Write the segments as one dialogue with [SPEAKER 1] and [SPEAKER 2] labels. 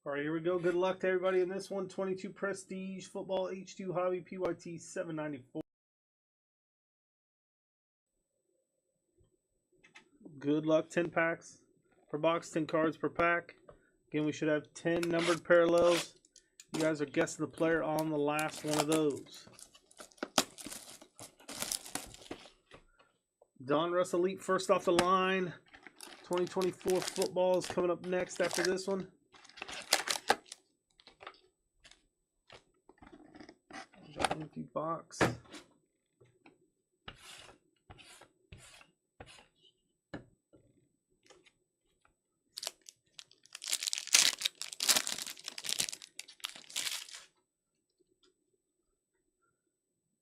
[SPEAKER 1] All right, here we go. Good luck to everybody in this one. 22 Prestige Football H2 Hobby PYT 794. Good luck. 10 packs per box, 10 cards per pack. Again, we should have 10 numbered parallels. You guys are guessing the player on the last one of those. Don Russ Elite first off the line. 2024 football is coming up next after this one. Empty box.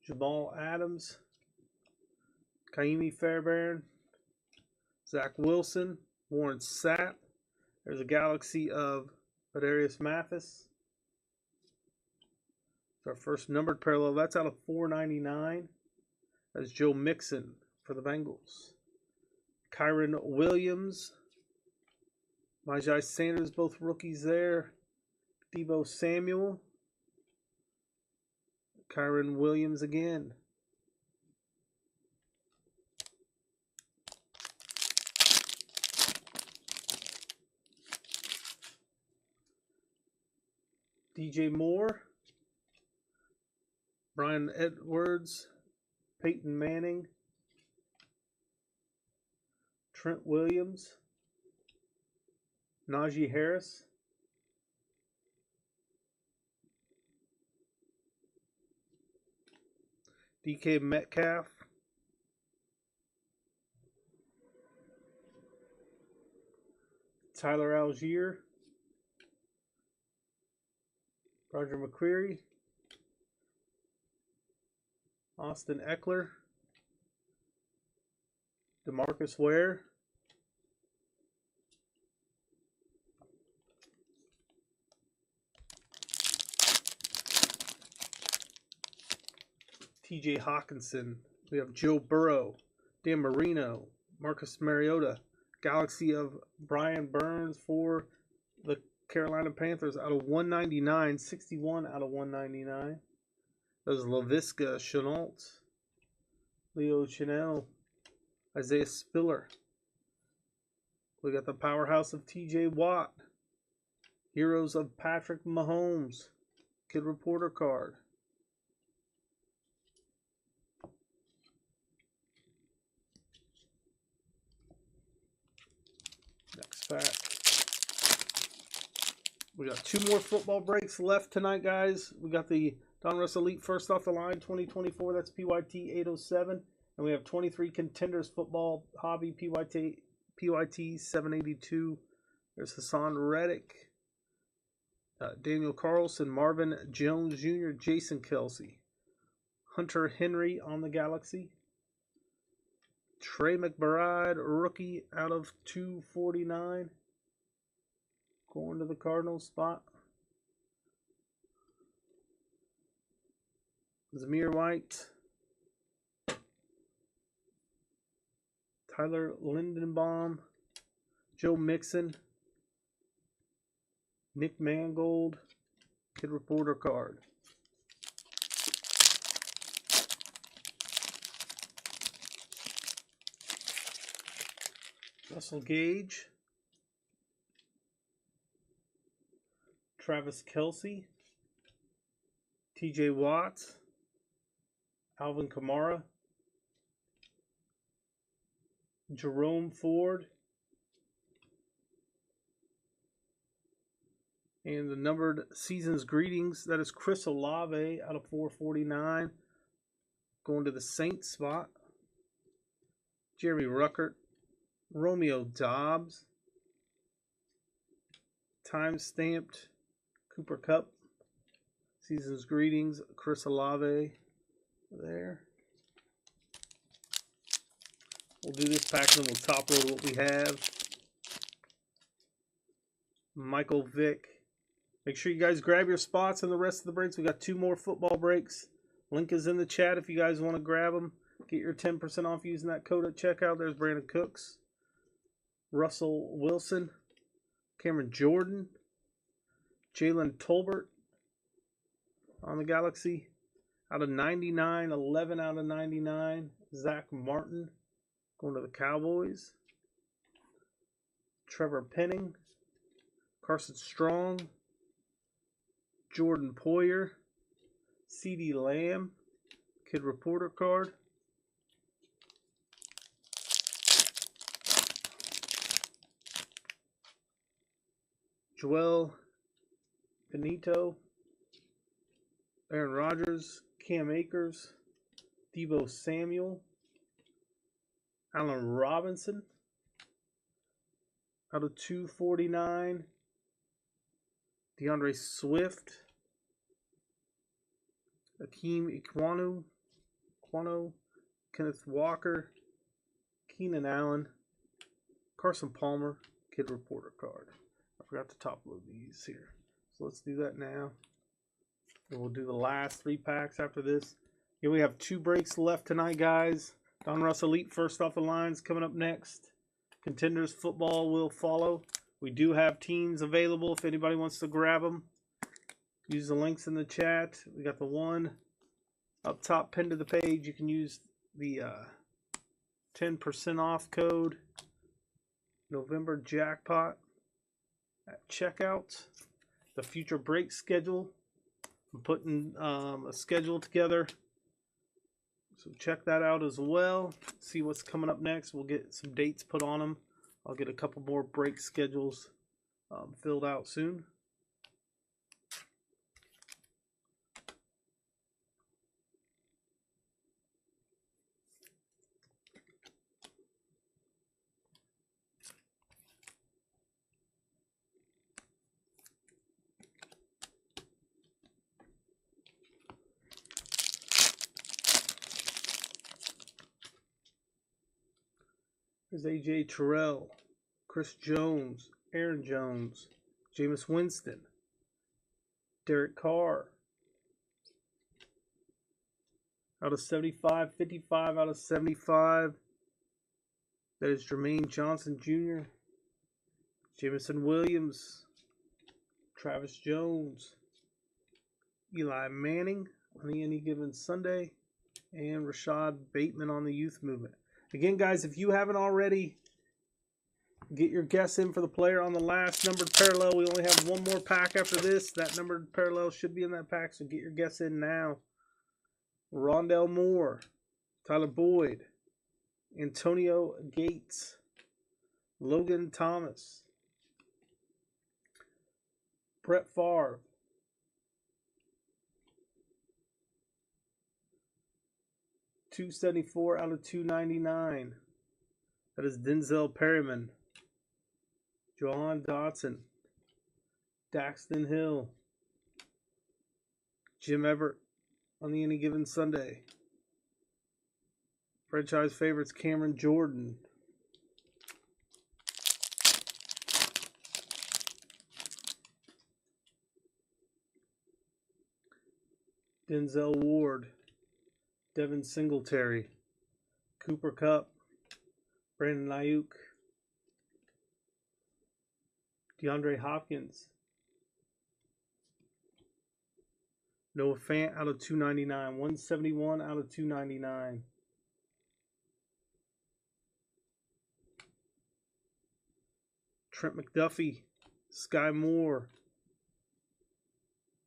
[SPEAKER 1] Jamal Adams, Kaimi Fairbairn, Zach Wilson, Warren Sapp. There's a galaxy of Adarius Mathis. It's our first numbered parallel. That's out of 499. That's Joe Mixon for the Bengals. Kyron Williams, Myjai Sanders, both rookies there. Deebo Samuel. Kyron Williams again. DJ Moore. Brian Edwards. Peyton Manning. Trent Williams. Najee Harris. DK Metcalf. Tyler Algier. Roger McCreary. Austin Eckler. DeMarcus Ware. TJ Hawkinson. We have Joe Burrow, Dan Marino, Marcus Mariota, galaxy of Brian Burns for the Carolina Panthers out of 199, 61 out of 199. There's LaVisca Chenault, Leo Chanel, Isaiah Spiller. We got the powerhouse of TJ Watt, heroes of Patrick Mahomes, Kid Reporter card. Next pack. We got 2 more football breaks left tonight, guys. We got the Don Russ Elite first off the line, 2024. That's PYT 807. And we have 23 Contenders Football Hobby PYT 782. There's Hassan Reddick, Daniel Carlson, Marvin Jones Jr., Jason Kelsey, Hunter Henry on the Galaxy, Trey McBride, rookie out of 249. Going to the Cardinals spot. Zamir White. Tyler Lindenbaum. Joe Mixon. Nick Mangold. Kid Reporter card. Russell Gage. Travis Kelce. TJ Watt. Alvin Kamara. Jerome Ford. And the numbered season's greetings. That is Chris Olave out of 449. Going to the Saints spot. Jerry Ruckert. Romeo Dobbs. Time stamped. Cooper Kupp. Season's greetings. Chris Olave there. We'll do this pack and then we'll top load what we have. Michael Vick. Make sure you guys grab your spots in the rest of the breaks. We got 2 more football breaks. Link is in the chat if you guys want to grab them. Get your 10% off using that code at checkout. There's Brandon Cooks. Russell Wilson. Cameron Jordan. Jalen Tolbert on the Galaxy. Out of 99, 11 out of 99. Zach Martin going to the Cowboys. Trevor Penning. Carson Strong. Jordan Poyer. CeeDee Lamb. Kid Reporter card. Joel Benito. Aaron Rodgers. Cam Akers. Deebo Samuel. Allen Robinson. Out of 249. DeAndre Swift. Akeem Iquano. Kenneth Walker. Keenan Allen. Carson Palmer. Kid Reporter card. I forgot to top load these here. So let's do that now. And we'll do the last 3 packs after this. Here we have 2 breaks left tonight, guys. Donruss Elite first off the lines coming up next. Contenders football will follow. We do have teams available if anybody wants to grab them. Use the links in the chat. We got the one up top pinned to the page. You can use the 10% off code November Jackpot at checkout. The future break schedule. I'm putting a schedule together. So check that out as well. See what's coming up next. We'll get some dates put on them. I'll get a couple more break schedules filled out soon. There's AJ Terrell, Chris Jones, Aaron Jones, Jameis Winston, Derek Carr. Out of 75, 55 out of 75. That is Jermaine Johnson Jr., Jameson Williams, Travis Jones, Eli Manning on the Any Given Sunday, and Rashad Bateman on the Youth Movement. Again, guys, if you haven't already, get your guess in for the player on the last numbered parallel. We only have one more pack after this. That numbered parallel should be in that pack, so get your guess in now. Rondell Moore, Tyler Boyd, Antonio Gates, Logan Thomas, Brett Favre, $274 out of $299. That is Denzel Perryman, Jahan Dotson, Daxton Hill, Jim Everett on the Any Given Sunday. Franchise favorites Cameron Jordan. Denzel Ward, Devin Singletary, Cooper Kupp, Brandon Ayuk, DeAndre Hopkins, Noah Fant out of 299, 171 out of 299. Trent McDuffie, Sky Moore,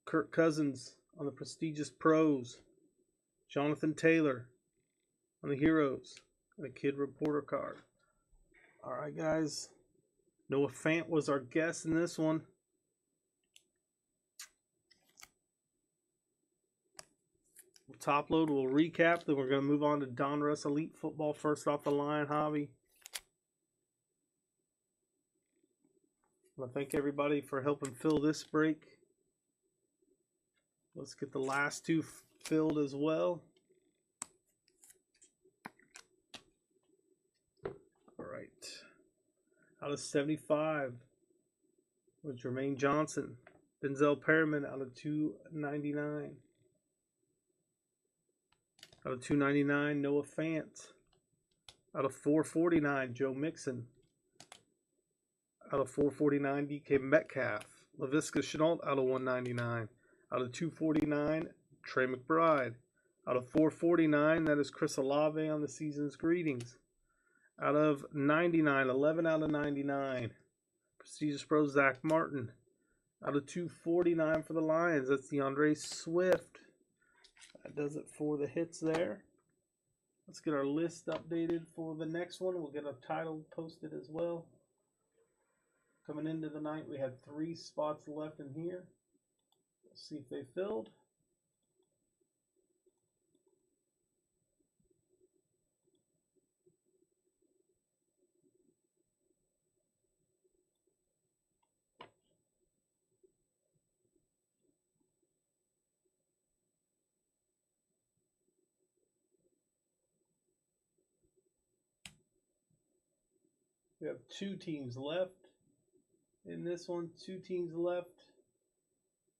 [SPEAKER 1] Kirk Cousins on the prestigious Pros, Jonathan Taylor on the Heroes, and a Kid Reporter card. All right, guys. Noah Fant was our guest in this one. We'll top load, we'll recap, then we're going to move on to Donruss Elite Football first off the line hobby. I want to thank everybody for helping fill this break. Let's get the last 2 filled as well. All right. Out of 75 was Jermaine Johnson. Denzel Perryman out of 299. Out of 299, Noah Fant. Out of 449, Joe Mixon. Out of 449, DK Metcalf. LaVisca Chenault out of 199. Out of 249, Trey McBride. Out of 449, that is Chris Olave on the season's greetings. Out of 99, 11 out of 99. Prestigious Pro Zach Martin. Out of 249 for the Lions, that's DeAndre Swift. That does it for the hits there. Let's get our list updated for the next one. We'll get a title posted as well. Coming into the night, we had 3 spots left in here. Let's see if they filled. We have 2 teams left in this one. 2 teams left.